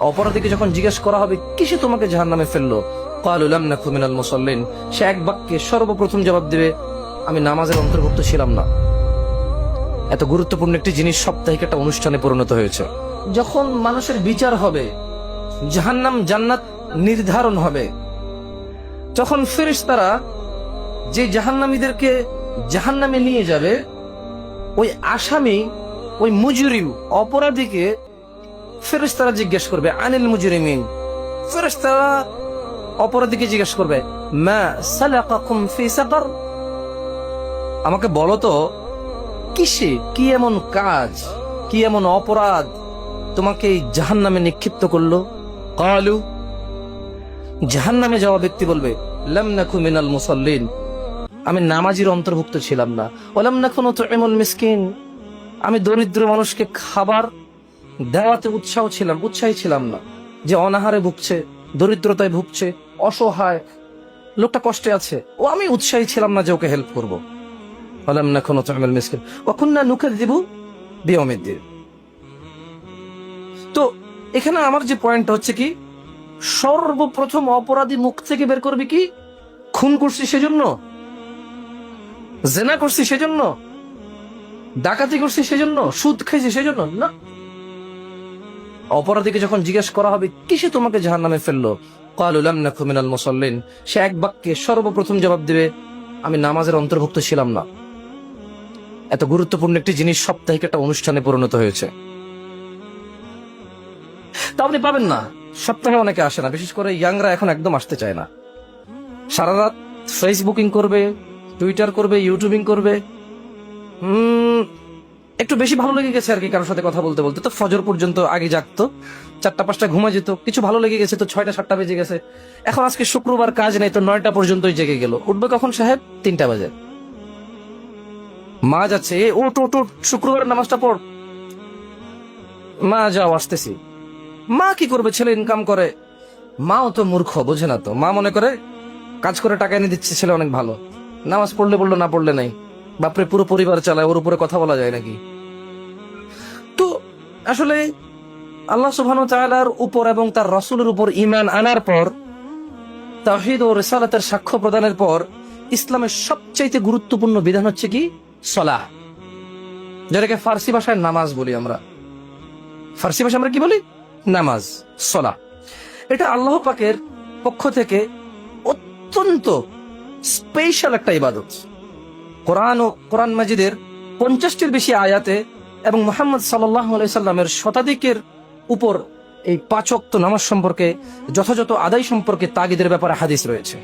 অপরাধীকে যখন জিজ্ঞেস করা হবে কিসে তোমাকে জাহান্নামে ফেললো, ক্বালু লাম নাকু মিনাল মুসাল্লিন, সে এক বাক্যে সর্বপ্রথম জবাব দেবে, আমি নামাজের অন্তর্ভুক্ত ছিলাম না। এত গুরুত্বপূর্ণ একটি জিনিস সাপ্তাহিক একটা অনুষ্ঠানে পরিণত হয়েছে। যখন মানুষের বিচার হবে, জাহান্নাম জান্নাত নির্ধারণ হবে, তখন ফেরেশতারা যে জাহান্নামীদেরকে জাহান্নামে নিয়ে যাবে, ওই আসামি, ওই মুজরিম অপরাধীকে ফেরেশতারা জিজ্ঞেস করবে আনিল মুজরিমিন। ফেরেশতারা অপরাধীকে জিজ্ঞেস করবে, মা সালাকাকুম ফি সাকার, আমাকে বলো তো কিসে, কি এমন কাজ, কি এমন অপরাধ তোমাকে এই জাহান্নামে নিক্ষিপ্ত করলো? ক্বালু, জাহান্নামে যাওয়া ব্যক্তি বলবে, লাম নাকু মিনাল মুসাল্লিন, আমি নামাজীর অন্তর্ভুক্ত ছিলাম না। ওয়ালাম নাকু নুতইমুল মিসকিন, আমি দরিদ্র মানুষকে খাবার দেওয়াতে উৎসাহী ছিলাম না। যে অনাহারে ভুগছে, দরিদ্রতায় ভুগছে, অসহায় লোকটা কষ্টে আছে, ও আমি উৎসাহী ছিলাম না যে ওকে হেল্প করবো। ওয়ালাম নাকু নুতইমুল মিসকিন ওয়া কুননা নুকাযযিবু বিয়াউমিদ্দিন। তো এখানে আমার যে পয়েন্টটা হচ্ছে কি, সর্বপ্রথম অপরাধী মুখ থেকে বের করবে কি, খুন করছি সেজন্য, জেনা করছি সেজন্য, ডাকাতি করছি সেজন্য, সুদ খাইছি সেজন্য না। অপরাধীকে যখন জিজ্ঞেস করা হবে কিসে তোমাকে জাহান্নামে ফেললো, ক্বালু লাম নাকু মিনাল মুসাল্লিন, সে এক বাক্যে সর্বপ্রথম জবাব দেবে, আমি নামাজের অন্তর্ভুক্ত ছিলাম না। এত গুরুত্বপূর্ণ একটি জিনিস সাপ্তাহিক একটা অনুষ্ঠানে পরিণত হয়েছে। তা আপনি পাবেন না, সপ্তাহে অনেকে আসে না, বিশেষ করে ইয়াংরা এখন একদম আসতে চায় না। সারা রাত ফেসবুকিং করবে, টুইটার করবে, ইউটিউবিং করবে। একটু বেশি ভালো লেগে গেছে আর কি কারোর সাথে কথা বলতে বলতে, তো ফজর পর্যন্ত আগে জাগতো, 4টা-5টা ঘুমা যেত, কিছু ভালো লেগে গেছে তো 6টা-7টা বেজে গেছে, এখন আজকে শুক্রবার কাজ নেই তো 9টা পর্যন্তই জেগে গেল। উঠবে কখন সাহেব? 3টা বাজে। মা যাচ্ছে, ওট ওট ওট, শুক্রবারের নামাজটা পড়। মা যাও, আসতেছি। মা কি করবে, ছেলে ইনকাম করে। মাও তো মূর্খ, বোঝে না তো। মা মনে করে কাজ করে টাকা এনে দিচ্ছে, ছেলে অনেক ভালো, নামাজ পড়লে পড়লো, না পড়লে নাই। বাপরে, পুরো পরিবার চালায়, ওর উপরে কথা বলা যায় নাকি? তো আসলে আল্লাহ সুবহানাহু ওয়া তাআলার উপর এবং তার রাসূলের উপর ঈমান আনার পর, তাওহীদ ও রিসালাতের সাক্ষ্য প্রদানের পর, ইসলামের সবচেয়ে গুরুত্বপূর্ণ বিধান হচ্ছে কি, সালাহ, যেটাকে ফার্সি ভাষায় নামাজ বলি আমরা। ফার্সি ভাষায় আমরা কি বলি? নামাজ, সালাহ। এটা আল্লাহ পাকের পক্ষ থেকে অত্যন্ত স্পেশাল একটা ইবাদত। কোরআন মাজিদের 50টির বেশি আয়াতে এবং মুহাম্মদ সাল্লাল্লাহু আলাইহি সাল্লামের শতাধিকের উপর এই 5 ওয়াক্ত নামাজ সম্পর্কে, যথাযথ আদায় সম্পর্কে তাগিদের ব্যাপারে হাদিস রয়েছে।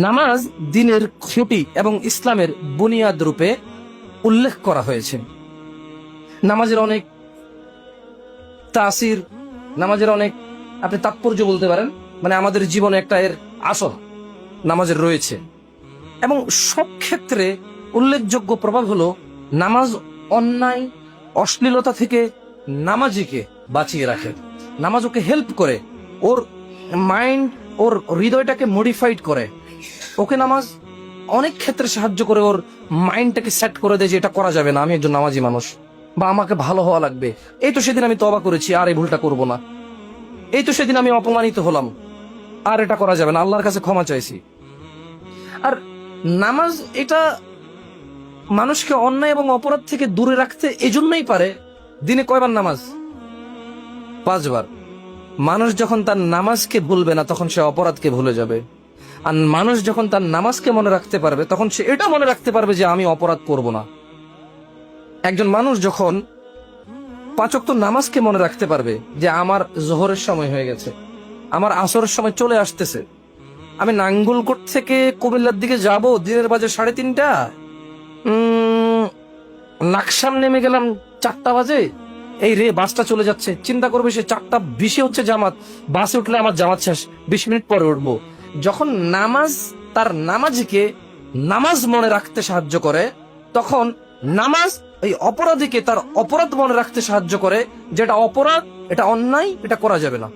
নামাজ দ্বীনের খুঁটি এবং ইসলামের বুনিয়াদ রূপে উল্লেখ করা হয়েছে। নামাজের অনেক তাসির, নামাজের অনেক আপনি তাৎপর্য বলতে পারেন, মানে আমাদের জীবনে একটা এর আসর নামাজের রয়েছে। এবং সব ক্ষেত্রে উল্লেখযোগ্য প্রভাব হলো নামাজ অন্যায়, অশ্লীলতা থেকে নামাজিকে বাঁচিয়ে রাখে। নামাজ ওকে হেল্প করে, ওর মাইন্ড, ওর হৃদয়টাকে মডিফাইড করে। ওকে নামাজ অনেক ক্ষেত্রে সাহায্য করে, ওর মাইন্ডটাকে সেট করে দেয় যে এটা করা যাবে না, আমি একজন নামাজি মানুষ, বা আমাকে ভালো হওয়া লাগবে। এই তো সেদিন আমি তওবা করেছি, আর এই ভুলটা করব না। এই তো সেদিন আমি অপমানিত হলাম, আর এটা করা যাবে না, আল্লাহর কাছে ক্ষমা চাইছি। আর নামাজ এটা মানুষকে অন্যায় এবং অপরাধ থেকে দূরে রাখতে এজন্যই পারে। দিনে কয়বার নামাজ? 5 বার। মানুষ যখন তার নামাজকে ভুলবে না, তখন সে অপরাধকে ভুলে যাবে। আর মানুষ যখন তার নামাজকে মনে রাখতে পারবে, তখন সে এটা মনে রাখতে পারবে যে আমি অপরাধ করব না। একজন মানুষ যখন 5 ওয়াক্ত নামাজকে মনে রাখতে পারবে যে আমার জোহরের সময় হয়ে গেছে, আমার আসরের সময় চলে আসতেছে, আমি নাঙ্গলকোট থেকে কুমিল্লার দিকে যাব, দিনের বাজে 3:30, লাকসাম নেমে গেলাম 4টা বাজে, এই রে বাসটা চলে যাচ্ছে, চিন্তা করবে সে 4:20 হচ্ছে জামাত, বাসে উঠলে আমার জামাত শেষ, 20 মিনিট পরে উঠবো। যখন নামাজ তার নামাজিকে নামাজ মনে রাখতে সাহায্য করে, তখন নামাজ এই অপরাধীকে তার অপরাধ মনে রাখতে সাহায্য করে, যেটা অপরাধ, এটা অন্যায়, এটা করা যাবে না।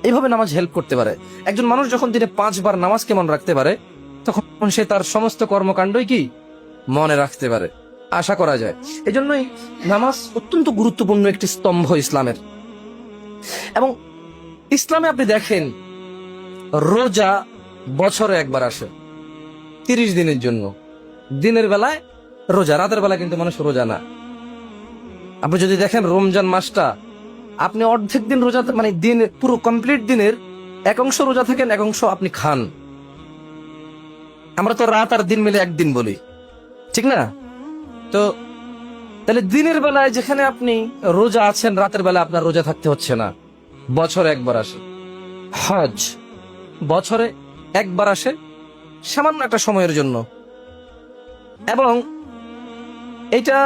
এইভাবে নামাজ হেল্প করতে পারে। একজন মানুষ যখন দিনে 5 বার নামাজকে মনে রাখতে পারে, তখন সে তার সমস্ত কর্মকাণ্ডই কি মনে রাখতে পারে। আশা করা যায়। এজন্যই নামাজ অত্যন্ত গুরুত্বপূর্ণ একটি স্তম্ভ ইসলামের। এবং ইসলামে আপনি দেখেন রোজা বছরে একবার আসে 30 দিনের জন্য। দিনের বেলায় রোজা, রাতের বেলায় কিন্তু মানুষ রোজা না। আপনি যদি দেখেন রমজান মাসটা, আপনি অর্ধেক দিন রোজা, মানে দিন পুরো কমপ্লিট দিনের এক অংশ রোজা থাকেন, এক অংশ আপনি খান। আমরা তো রাত আর দিন মিলে একদিন বলি, ঠিক না? তো তাহলে দিনের বেলায় যেখানে আপনি রোজা আছেন, রাতের বেলায় আপনার রোজা থাকতে হচ্ছে না। বছরে একবার আসে হজ, বছরে একবার আসে সামান্য একটা সময়ের জন্য। এবং এটা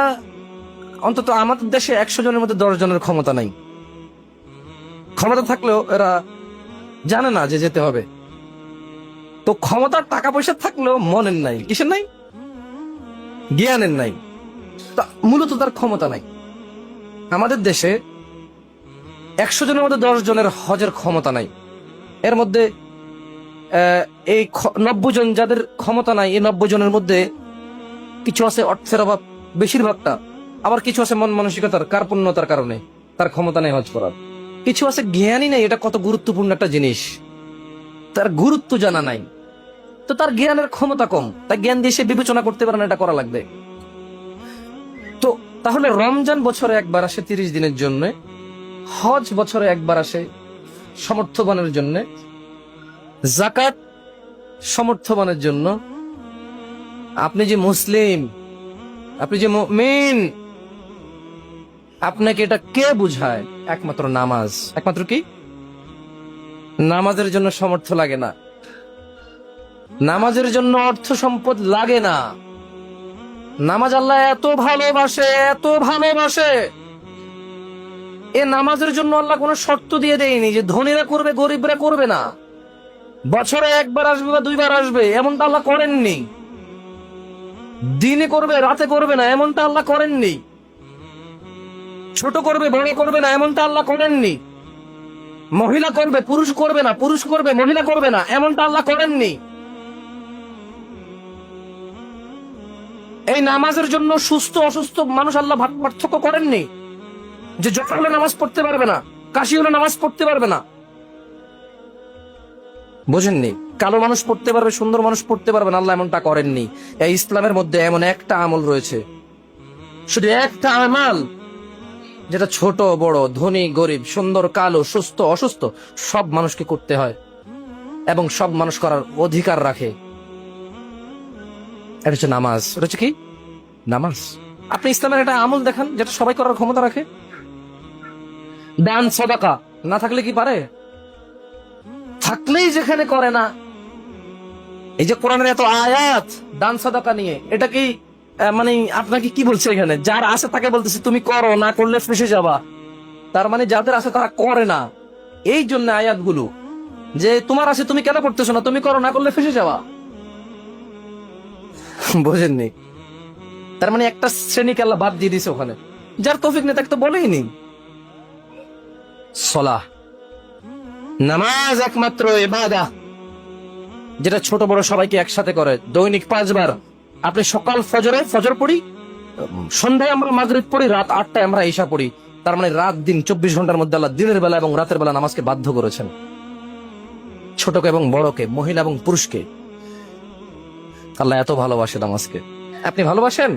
অন্তত আমাদের দেশে 100 জনের মধ্যে 10 জনের ক্ষমতা নাই। ক্ষমতা থাকলেও এরা জানে না যে যেতে হবে। তো ক্ষমতার টাকা পয়সা থাকলেও মনের নাই। কিসের নাই? জ্ঞানের নাই। মূলত তার ক্ষমতা নাই। আমাদের দেশে 100 জনের মধ্যে 10 জনের হজের ক্ষমতা নাই। এর মধ্যে এই 90 জন যাদের ক্ষমতা নাই, এই 90 জনের মধ্যে কিছু আছে অর্থের অভাব, বেশিরভাগটা। আবার কিছু আছে মন মানসিকতার কার্পণ্যতার কারণে তার ক্ষমতা নেই হজ করার। কিছু আছে জ্ঞানই নেই, এটা কত গুরুত্বপূর্ণ একটা জিনিস, তার গুরুত্ব জানা নাই। তো তার জ্ঞানের ক্ষমতা কম, তাই জ্ঞান দিয়ে সে বিবেচনা করতে পারে না এটা করা লাগবে। তো তাহলে রমজান বছরে একবার আসে 30 দিনের জন্য, হজ বছরে একবার আসে সমর্থবানের জন্য, যাকাত সমর্থবানের জন্য। আপনি যে মুসলিম, আপনি যে মুমিন, আপনাকে এটা কে বুঝায়? একমাত্র নামাজ। একমাত্র কি? নামাজের জন্য সামর্থ্য লাগে না, নামাজের জন্য অর্থ সম্পদ লাগে না। নামাজ আল্লাহ এত ভালোবাসে, এত ভালোবাসে, এ নামাজের জন্য আল্লাহ কোনো শর্ত দিয়ে দেয়নি যে ধনীরা করবে গরিবরা করবে না, বছরে একবার আসবে বা 2 বার আসবে, এমনটা আল্লাহ করেননি। দিনে করবে রাতে করবে না, এমনটা আল্লাহ করেননি। ছোট করবে বড় করবে না, এমনটা আল্লাহ করেননি। মহিলা করবে পুরুষ করবে না, পুরুষ করবে মহিলা করবে না, এমনটা আল্লাহ করেননি। এই নামাজের জন্য সুস্থ অসুস্থ মানুষ আল্লাহ পার্থক্য করেননি, যে জ্বর হলে নামাজ পড়তে পারবে না, কাশি হলে নামাজ পড়তে পারবে না। বোঝেননি? কালো মানুষ পড়তে পারবে, সুন্দর মানুষ পড়তে পারবে না, আল্লাহ এমনটা করেননি। এই ইসলামের মধ্যে এমন একটা আমল রয়েছে, শুধু একটা আমল, যেটা ছোট বড়, ধনী গরিব, সুন্দর কালো, সুস্থ অসুস্থ সব মানুষকে করতে হয় এবং সব মানুষ করার অধিকার রাখে। এটা হচ্ছে নামাজ। এটা হচ্ছে কি? নামাজ। আপনি ইসলামের একটা আমল দেখান যেটা সবাই করার ক্ষমতা রাখে। দান সাদাকা না থাকলে কি পারে? থাকলেই যেখানে করে না। এই যে কোরআনের এত আয়াত দান সাদাকা নিয়ে, এটা কি মানে আপনাকে কি বলছে এখানে? যার আছে তাকে বলতেছে তুমি করো, না করলে ফেসে যাবা। তার মানে যাদের আছে তারা করে না। এই জন্য আয়াতগুলো যে তোমার আছে তুমি কেন করতেছো না, তুমি করো, না করলে ফেসে যাবা। বোঝেননি? তার মানে একটা শ্রেণীকে আল্লাহ বাদ দিয়ে দিছে ওখানে। যার তৌফিক নেই তাকে তো বলেই নি। সলাহ, নামাজ একমাত্র ইবাদা যেটা ছোট বড় সবাইকে একসাথে করে। দৈনিক 5 বার। আপনি সকাল ফজর পড়ি, সন্ধ্যায় আমরা মাগরিব পড়ি, রাত 8টায় আমরা ইশা পড়ি। তার মানে রাত দিন 24 ঘন্টার মধ্যে আল্লাহ দিনের বেলা এবং রাতের বেলা নামাজকে বাধ্য করেছেন, ছোটকে এবং বড়কে, মহিলা এবং পুরুষকে। আল্লাহ এত ভালোবাসে নামাজকে। আপনি ভালোবাসেন?